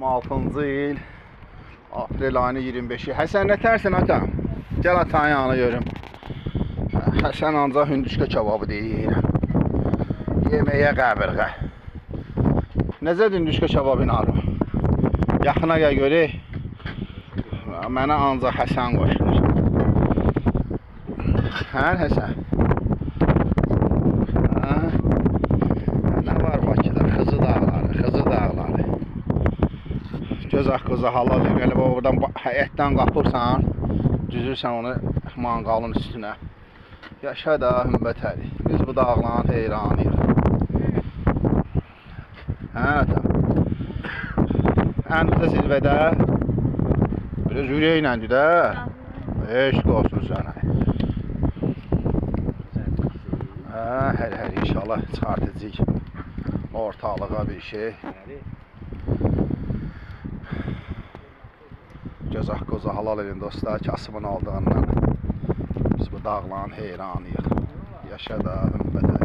6-cı il aprel ayının 25-i. Həsən nə tərsin atam? Gəl atanın yanına görüm. Həsən ancaq hündüşka kebabı deyir. Yeməyə qəbirğə. Necədir hündüşka kebabın arı? Yaxına gəl görək. Mənə ancaq Həsən qoşulur. Hə Həsən? Nə var Bakıda? Xızı dağları. Göz haqqıza halal gəlib oradan həyətdən qapırsan, düzürsən onu manqalın üstünə. Yaşa da hümbətəri. Biz bu dağların heyranıyıq. Hə atam? Ən uca zirvədə biraz ürəkləndi də. Eşq olsun sənə. Hər inşallah çıxartacağıq ortalığa bir şey. Göz haqqıza halal edin dostlar, kasımın aldığından biz bu dağların heyranıyıq. Yaşa da hümbətəri.